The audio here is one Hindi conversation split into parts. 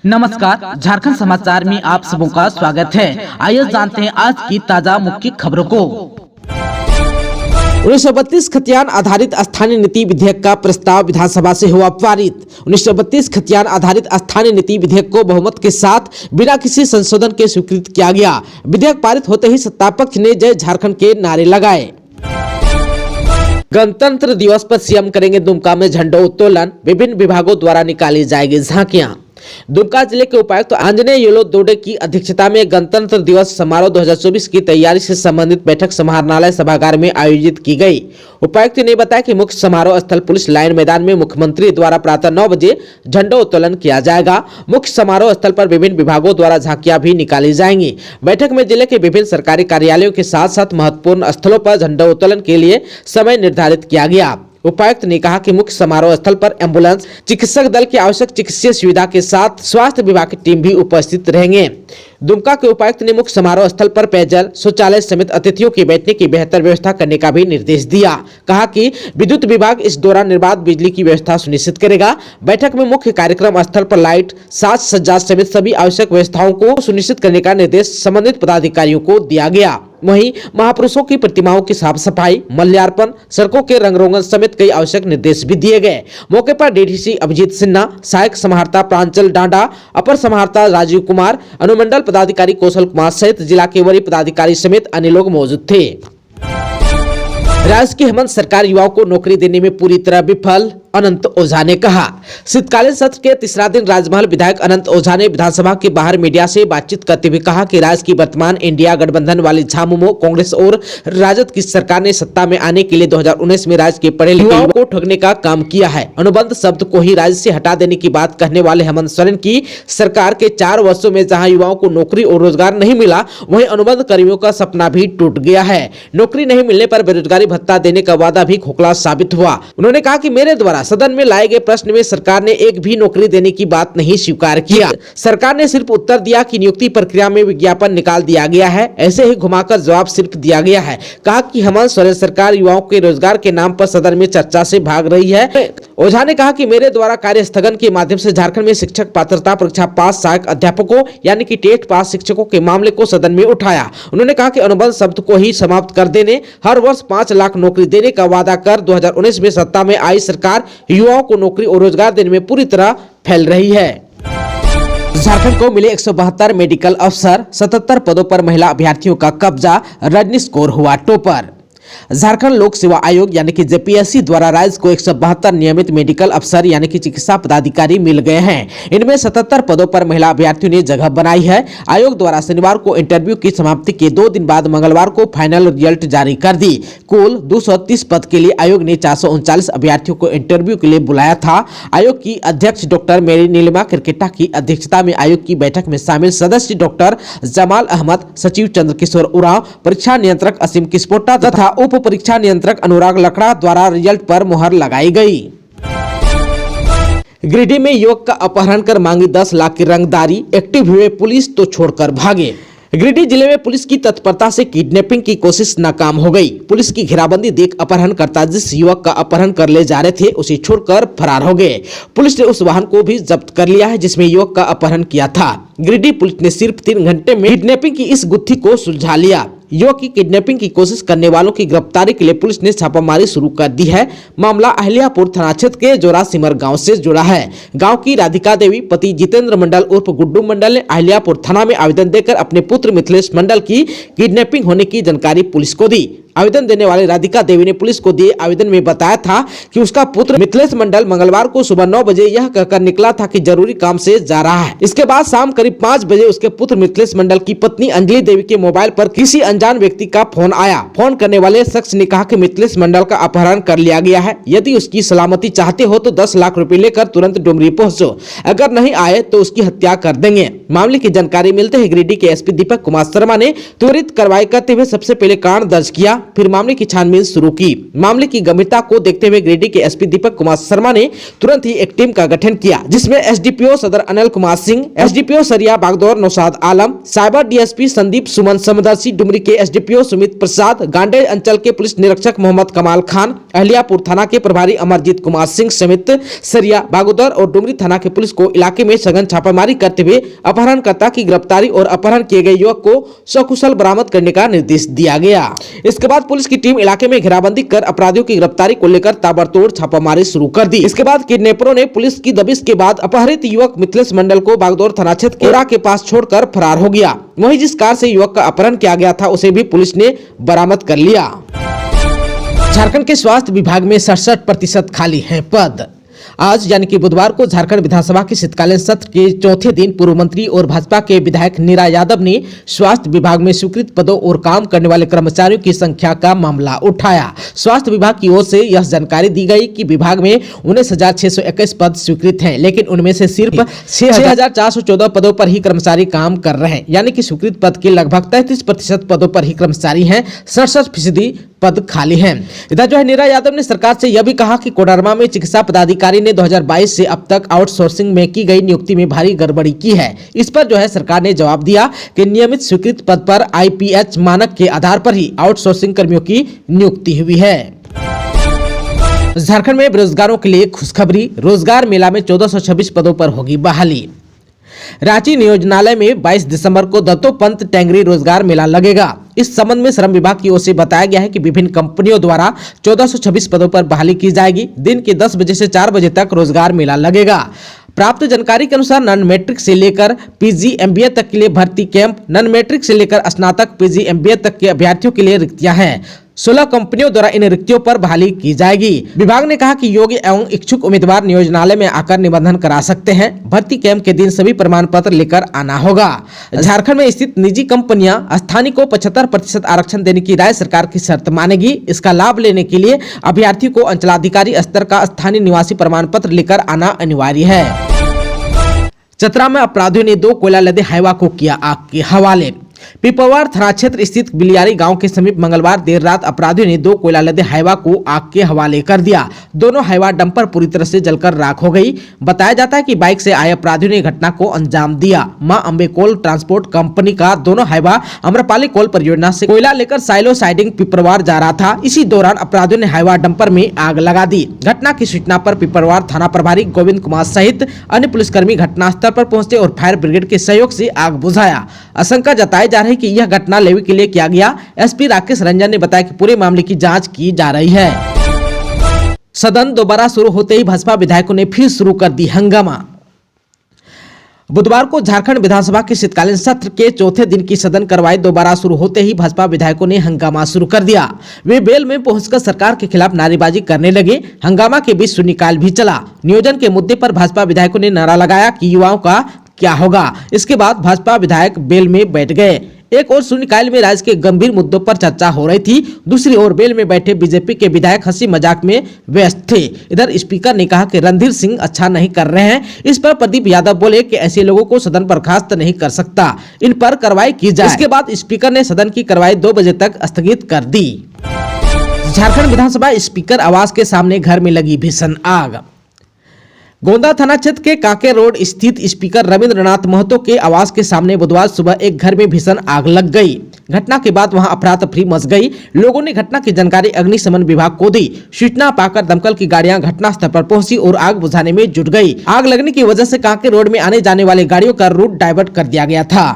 नमस्कार, झारखंड समाचार में आप सबों का स्वागत है। आइए जानते हैं आज की ताजा मुख्य खबरों को। 1932 खतियान आधारित स्थानीय नीति विधेयक का प्रस्ताव विधानसभा से हुआ पारित। 1932 खतियान आधारित स्थानीय नीति विधेयक को बहुमत के साथ बिना किसी संशोधन के स्वीकृत किया गया। विधेयक पारित होते ही सत्तापक्ष ने जय झारखंड के नारे लगाए। गणतंत्र दिवस पर सीएम करेंगे दुमका में झंडा उत्तोलन, विभिन्न विभागों द्वारा निकाली जाएगी झांकियां। दुमका जिले के उपायुक्त आंजनेय येलो दोडे की अध्यक्षता में गणतंत्र दिवस समारोह 2024 की तैयारी से संबंधित बैठक समाहरणालय सभागार में आयोजित की गई। उपायुक्त ने बताया कि मुख्य समारोह स्थल पुलिस लाइन मैदान में मुख्यमंत्री द्वारा प्रातः 9 बजे झंडा उत्तोलन किया जाएगा। मुख्य समारोह स्थल पर विभिन्न विभागों द्वारा झांकियां भी निकाली जाएंगी। बैठक में जिले के विभिन्न सरकारी कार्यालयों के साथ साथ महत्वपूर्ण स्थलों पर झंडा उत्तोलन के लिए समय निर्धारित किया गया। उपायुक्त ने कहा कि मुख्य समारोह स्थल पर एम्बुलेंस, चिकित्सक दल की आवश्यक चिकित्सीय सुविधा के साथ स्वास्थ्य विभाग की टीम भी उपस्थित रहेंगे। दुमका के उपायुक्त ने मुख्य समारोह स्थल पर पेयजल, शौचालय समेत अतिथियों के बैठने की बेहतर व्यवस्था करने का भी निर्देश दिया। कहा कि विद्युत विभाग इस दौरान निर्बाध बिजली की व्यवस्था सुनिश्चित करेगा। बैठक में मुख्य कार्यक्रम स्थल पर लाइट, साज सज्जा समेत सभी आवश्यक व्यवस्थाओं को सुनिश्चित करने का निर्देश संबंधित पदाधिकारियों को दिया गया। वहीं महापुरुषों की प्रतिमाओं की साफ सफाई, मल्यार्पण, सड़कों के रंग रोगन समेत कई आवश्यक निर्देश भी दिए गए। मौके पर डीडीसी अभिजीत सिन्हा, सहायक समाहर्ता प्रांचल डांडा, अपर समाहर्ता राजीव कुमार, अनुमंडल पदाधिकारी कौशल कुमार सहित जिला के वरीय पदाधिकारी समेत अन्य लोग मौजूद थे। राज्य की हेमंत सरकार युवाओं को नौकरी देने में पूरी तरह विफल, अनंत ओझा ने कहा। शीतकालीन सत्र के तीसरा दिन राजमहल विधायक अनंत ओझा ने विधानसभा के बाहर मीडिया से बातचीत करते हुए कहा कि राज्य की वर्तमान इंडिया गठबंधन वाली झामुमो कांग्रेस और राजद की सरकार ने सत्ता में आने के लिए 2019 में राज्य के पढ़े लिखे युवाओं को ठगने का काम किया है। अनुबंध शब्द को ही राज्य से हटा देने की बात कहने वाले हेमंत सोरेन की सरकार के 4 वर्षों में जहां युवाओं को नौकरी और रोजगार नहीं मिला, वहीं अनुबंध कर्मियों का सपना भी टूट गया है। नौकरी नहीं मिलने पर बेरोजगारी भत्ता देने का वादा भी खोखला साबित हुआ। उन्होंने कहा कि मेरे द्वारा सदन में लाए गए प्रश्न में सरकार ने एक भी नौकरी देने की बात नहीं स्वीकार किया। सरकार ने सिर्फ उत्तर दिया कि नियुक्ति प्रक्रिया में विज्ञापन निकाल दिया गया है। ऐसे ही घुमाकर जवाब सिर्फ दिया गया है। कहा कि हेमंत सोरेन सरकार युवाओं के रोजगार के नाम पर सदन में चर्चा से भाग रही है। ओझा ने कहा कि मेरे द्वारा कार्य स्थगन के माध्यम से झारखंड में शिक्षक पात्रता परीक्षा पास सहायक अध्यापकों यानी कि टेट पास शिक्षकों के मामले को सदन में उठाया। उन्होंने कहा कि अनुबंध शब्द को ही समाप्त कर देने, हर वर्ष 5 लाख नौकरी देने का वादा कर 2019 में सत्ता में आई सरकार युवाओं को नौकरी और रोजगार देने में पूरी तरह फैल रही है। झारखंड को मिले 172 मेडिकल अफसर, 77 पदों पर महिला अभ्यर्थियों का कब्जा, रजनीश कौर हुआ टॉपर। झारखंड लोक सेवा आयोग यानी कि जेपीएससी द्वारा राज्य को 172 नियमित मेडिकल अफसर यानी कि चिकित्सा पदाधिकारी मिल गए हैं। इनमें 77 पदों पर महिला अभ्यर्थियों ने जगह बनाई है। आयोग द्वारा शनिवार को इंटरव्यू की समाप्ति के 2 दिन बाद मंगलवार को फाइनल रिजल्ट जारी कर दी। कुल 230 पद के लिए आयोग ने 439 अभ्यर्थियों को इंटरव्यू के लिए बुलाया था। आयोग की अध्यक्ष डॉक्टर मेरी नीलिमा क्रिकेटा की अध्यक्षता में आयोग की बैठक में शामिल सदस्य डॉक्टर जमाल अहमद, सचिव चंद्रकिशोर उरांव, परीक्षा नियंत्रक असीम किस्पोटा तथा उप परीक्षा नियंत्रक अनुराग लकड़ा द्वारा रिजल्ट पर मुहर लगाई गई। गिरिडीह में युवक का अपहरण कर मांगी 10 लाख की रंगदारी, एक्टिव हुए पुलिस तो छोड़कर भागे। गिरिडीह जिले में पुलिस की तत्परता से किडनैपिंग की कोशिश नाकाम हो गई। पुलिस की घेराबंदी देख अपहरणकर्ता जिस युवक का अपहरण कर ले जा रहे थे उसे छोड़कर फरार हो गए। पुलिस ने उस वाहन को भी जब्त कर लिया है जिसमें युवक का अपहरण किया था। गिरिडीह पुलिस ने सिर्फ 3 घंटे में किडनैपिंग की इस गुत्थी को सुलझा लिया। युवक की किडनैपिंग की कोशिश करने वालों की गिरफ्तारी के लिए पुलिस ने छापामारी शुरू कर दी है। मामला अहिल्यापुर थाना क्षेत्र के जोरा सिमर गांव से जुड़ा है। गांव की राधिका देवी पति जितेंद्र मंडल उर्फ गुड्डू मंडल ने अहिल्यापुर थाना में आवेदन देकर अपने पुत्र मिथिलेश मंडल की किडनैपिंग होने की जानकारी पुलिस को दी। आवेदन देने वाली राधिका देवी ने पुलिस को दिए आवेदन में बताया था कि उसका पुत्र मिथिलेश मंडल मंगलवार को सुबह 9 बजे यह कहकर निकला था कि जरूरी काम से जा रहा है। इसके बाद शाम करीब 5 बजे उसके पुत्र मिथिलेश मंडल की पत्नी अंजलि देवी के मोबाइल पर किसी अनजान व्यक्ति का फोन आया। फोन करने वाले शख्स ने कहा कि मिथिलेश मंडल का अपहरण कर लिया गया है। यदि उसकी सलामती चाहते हो तो 10 लाख रुपए लेकर तुरंत डुमरी पहुंचो, अगर नहीं आए तो उसकी हत्या कर देंगे। मामले की जानकारी मिलते ही गिरिडीह के एसपी दीपक कुमार शर्मा ने त्वरित कार्रवाई करते हुए सबसे पहले कांड दर्ज किया, फिर मामले की छानबीन शुरू की। मामले की गंभीरता को देखते हुए गिरिडीह के एसपी दीपक कुमार शर्मा ने तुरंत ही एक टीम का गठन किया जिसमें एसडीपीओ सदर अनिल कुमार सिंह, एसडीपीओ सरिया बागदौर नौशाद आलम, साइबर डीएसपी संदीप सुमन समदर्शी डुमरी के एसडीपीओ सुमित प्रसाद, गांडेय अंचल के पुलिस निरीक्षक मोहम्मद कमाल खान, अहलियापुर थाना के प्रभारी अमरजीत कुमार सिंह समेत सरिया, बागोदर और डुमरी थाना के पुलिस को इलाके में सघन छापामारी करते हुए अपहरणकर्ता की गिरफ्तारी और अपहरण किए गए युवक को सकुशल बरामद करने का निर्देश दिया गया। इसके बाद पुलिस की टीम इलाके में घेराबंदी कर अपराधियों की गिरफ्तारी को लेकर ताबड़तोड़ छापामारी शुरू कर दी। इसके बाद किडनैपरों ने पुलिस की दबिश के बाद अपहरित युवक मिथिलेश मंडल को बागदौर थाना क्षेत्र कोरा के पास छोड़कर फरार हो गया। वहीं जिस कार से युवक का अपहरण किया गया था उसे भी पुलिस ने बरामद कर लिया। झारखंड के स्वास्थ्य विभाग में 67% खाली हैं पद। आज यानी कि बुधवार को झारखंड विधानसभा के शीतकालीन सत्र के चौथे दिन पूर्व मंत्री और भाजपा के विधायक नीरा यादव ने स्वास्थ्य विभाग में स्वीकृत पदों और काम करने वाले कर्मचारियों की संख्या का मामला उठाया। स्वास्थ्य विभाग की ओर से यह जानकारी दी गई कि विभाग में 19,621 पद स्वीकृत हैं, लेकिन उनमें से सिर्फ 6,414 पदों पर ही कर्मचारी काम कर रहे हैं, यानी कि स्वीकृत पद के लगभग 33% पदों पर ही कर्मचारी हैं। 67% पद खाली हैं। इधर जो है नीरा यादव ने सरकार से यह भी कहा कि कोडरमा में चिकित्सा पदाधिकारी ने 2022 से अब तक आउटसोर्सिंग में की गई नियुक्ति में भारी गड़बड़ी की है। इस पर जो है सरकार ने जवाब दिया कि नियमित स्वीकृत पद पर IPH मानक के आधार पर ही आउटसोर्सिंग कर्मियों की नियुक्ति हुई है। झारखंड में बेरोजगारों के लिए खुशखबरी, रोजगार मेला में 1426 पदों पर होगी बहाली। रांची नियोजनालय में 22 दिसंबर को दत्तोपंत टेंगरी रोजगार मेला लगेगा। इस संबंध में श्रम विभाग की ओर से बताया गया है कि विभिन्न कंपनियों द्वारा 1426 पदों पर बहाली की जाएगी। दिन के 10 बजे से 4 बजे तक रोजगार मेला लगेगा। प्राप्त जानकारी के अनुसार नॉन मैट्रिक से लेकर PG MBA तक के लिए भर्ती कैंप, नॉन मैट्रिक से लेकर स्नातक PG MBA तक के अभ्यर्थियों के लिए रिक्तियां हैं। 16 कंपनियों द्वारा इन रिक्तियों पर बहाली की जाएगी। विभाग ने कहा कि योग्य एवं इच्छुक उम्मीदवार नियोजनालय में आकर निबंधन करा सकते हैं। भर्ती कैंप के दिन सभी प्रमाण पत्र लेकर आना होगा। झारखंड में स्थित निजी कंपनियां स्थानीय को 75% आरक्षण देने की राय सरकार की शर्त मानेगी। इसका लाभ लेने के लिए अभ्यर्थियों को अंचलाधिकारी स्तर का स्थानीय निवासी प्रमाण पत्र लेकर आना अनिवार्य है। चतरा में अपराधियों ने 2 कोयला लदे हाईवा को किया आग के हवाले। पिपरवार थाना क्षेत्र स्थित बिलियारी गांव के समीप मंगलवार देर रात अपराधियों ने 2 कोयला लदे हाईवा को आग के हवाले कर दिया। दोनों हाईवा डंपर पूरी तरह से जलकर राख हो गई। बताया जाता है कि बाइक से आए अपराधियों ने घटना को अंजाम दिया। मां अंबे कोल ट्रांसपोर्ट कंपनी का दोनों हाईवा अम्रपाली कोल परियोजना से कोयला लेकर साइलो साइडिंग पिपरवार जा रहा था। इसी दौरान अपराधियों ने हाईवा डंपर में आग लगा दी। घटना की सूचना पर पिपरवार थाना प्रभारी गोविंद कुमार सहित अन्य पुलिसकर्मी घटनास्थल पर पहुंचे और फायर ब्रिगेड के सहयोग से आग बुझाया। आशंका जताई जा रही कि यह घटना लेवी के लिए किया गया। SP राकेश रंजन ने बताया कि पूरे मामले की जांच की जा रही है। सदन दोबारा शुरू होते ही भाजपा विधायकों ने फिर शुरू कर दी हंगामा। बुधवार को झारखंड विधानसभा के शीतकालीन सत्र के चौथे दिन की सदन कार्रवाई दोबारा शुरू होते ही भाजपा विधायकों ने हंगामा शुरू कर दिया। वे बेल में पहुंचकर सरकार के खिलाफ नारेबाजी करने लगे। हंगामा के बीच शून्यकाल भी चला। नियोजन के मुद्दे पर भाजपा विधायकों ने नारा लगाया कि युवाओं का क्या होगा। इसके बाद भाजपा विधायक बेल में बैठ गए। एक और शून्यकाल में राज्य के गंभीर मुद्दों पर चर्चा हो रही थी। दूसरी ओर बेल में बैठे बीजेपी के विधायक हंसी मजाक में व्यस्त थे। इधर स्पीकर ने कहा कि रणधीर सिंह अच्छा नहीं कर रहे हैं। इस पर प्रदीप यादव बोले कि ऐसे लोगों को सदन बर्खास्त नहीं कर सकता, इन पर कार्रवाई की जाए। इसके बाद स्पीकर ने सदन की कार्रवाई 2 बजे तक स्थगित कर दी। झारखंड विधानसभा स्पीकर आवास के सामने घर में लगी भीषण आग। गोंदा थाना क्षेत्र के काके रोड स्थित स्पीकर रविंद्रनाथ महतो के आवास के सामने बुधवार सुबह एक घर में भीषण आग लग गई। घटना के बाद वहां अफरा तफरी मच गई। लोगों ने घटना की जानकारी अग्निशमन विभाग को दी। सूचना पाकर दमकल की गाड़ियां घटनास्थल पर पहुंची और आग बुझाने में जुट गई। आग लगने की वजह से काके रोड में आने जाने वाले गाड़ियों का रूट डाइवर्ट कर दिया गया था।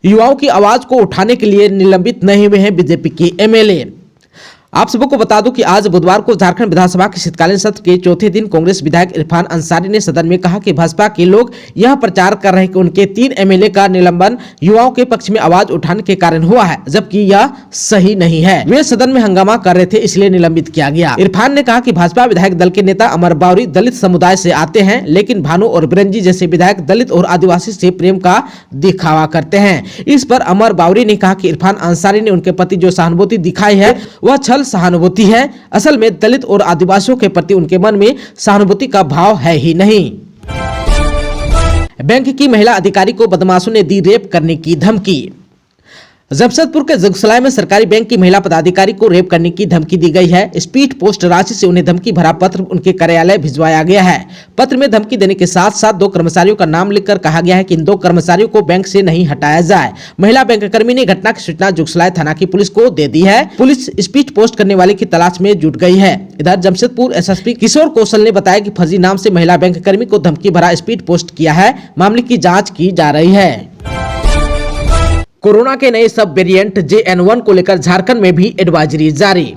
युवाओं की आवाज को उठाने के लिए निलंबित नहीं हुए हैं बीजेपी के MLA। आप सबको बता दूं कि आज बुधवार को झारखंड विधानसभा के शीतकालीन सत्र के चौथे दिन कांग्रेस विधायक इरफान अंसारी ने सदन में कहा कि भाजपा के लोग यह प्रचार कर रहे हैं कि उनके 3 MLA का निलंबन युवाओं के पक्ष में आवाज उठाने के कारण हुआ है, जबकि यह सही नहीं है। वे सदन में हंगामा कर रहे थे, इसलिए निलंबित किया गया। इरफान ने कहा कि भाजपा विधायक दल के नेता अमर बावरी दलित समुदाय से आते हैं, लेकिन भानु और बिरंजी जैसे विधायक दलित और आदिवासी से प्रेम का दिखावा करते हैं। इस पर अमर बावरी ने कहा कि इरफान अंसारी ने उनके प्रति जो सहानुभूति दिखाई है वह छल सहानुभूति है। असल में दलित और आदिवासियों के प्रति उनके मन में सहानुभूति का भाव है ही नहीं। बैंक की महिला अधिकारी को बदमाशों ने दी रेप करने की धमकी। जमशेदपुर के जगसलाई में सरकारी बैंक की महिला पदाधिकारी को रेप करने की धमकी दी गई है। स्पीड पोस्ट राशि से उन्हें धमकी भरा पत्र उनके कार्यालय भिजवाया गया है। पत्र में धमकी देने के साथ साथ 2 कर्मचारियों का नाम लिखकर कहा गया है कि इन 2 कर्मचारियों को बैंक से नहीं हटाया जाए। महिला बैंक कर्मी ने घटना की सूचना जुगसलाई थाना की पुलिस को दे दी है। पुलिस स्पीड पोस्ट करने वाले की तलाश में जुट गई है। इधर जमशेदपुर एसएसपी किशोर कौशल ने बताया कि फर्जी नाम से महिला बैंक कर्मी को धमकी भरा स्पीड पोस्ट किया है। मामले की जाँच की जा रही है। कोरोना के नए सब वेरिएंट JN1 को लेकर झारखंड में भी एडवाइजरी जारी।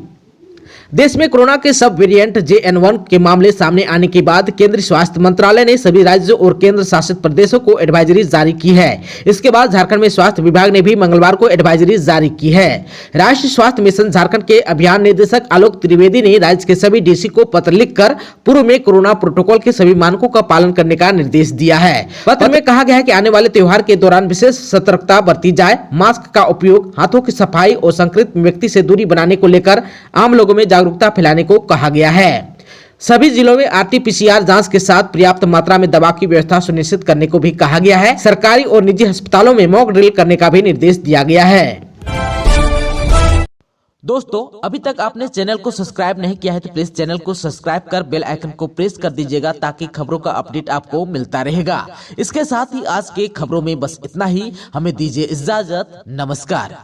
देश में कोरोना के सब वेरिएंट JN1 के मामले सामने आने के बाद केंद्रीय स्वास्थ्य मंत्रालय ने सभी राज्यों और केंद्र शासित प्रदेशों को एडवाइजरी जारी की है। इसके बाद झारखंड में स्वास्थ्य विभाग ने भी मंगलवार को एडवाइजरी जारी की है। राष्ट्रीय स्वास्थ्य मिशन झारखंड के अभियान निदेशक आलोक त्रिवेदी ने राज्य के सभी डीसी को पत्र लिखकर पूर्व में कोरोना प्रोटोकॉल के सभी मानकों का पालन करने का निर्देश दिया है। पत्र में कहा गया है कि आने वाले त्योहार के दौरान विशेष सतर्कता बरती जाए, मास्क का उपयोग, हाथों की सफाई और संक्रमित व्यक्ति से दूरी बनाने को लेकर आम लोगों में जागरूकता फैलाने को कहा गया है। सभी जिलों में RT-PCR जांच के साथ पर्याप्त मात्रा में दवा की व्यवस्था सुनिश्चित करने को भी कहा गया है। सरकारी और निजी अस्पतालों में मॉक ड्रिल करने का भी निर्देश दिया गया है। दोस्तों, अभी तक आपने चैनल को सब्सक्राइब नहीं किया है तो प्लीज चैनल को सब्सक्राइब कर बेल आइकन को प्रेस कर दीजिएगा ताकि खबरों का अपडेट आपको मिलता रहेगा। इसके साथ ही आज के खबरों में बस इतना ही। हमें दीजिए इजाजत। नमस्कार।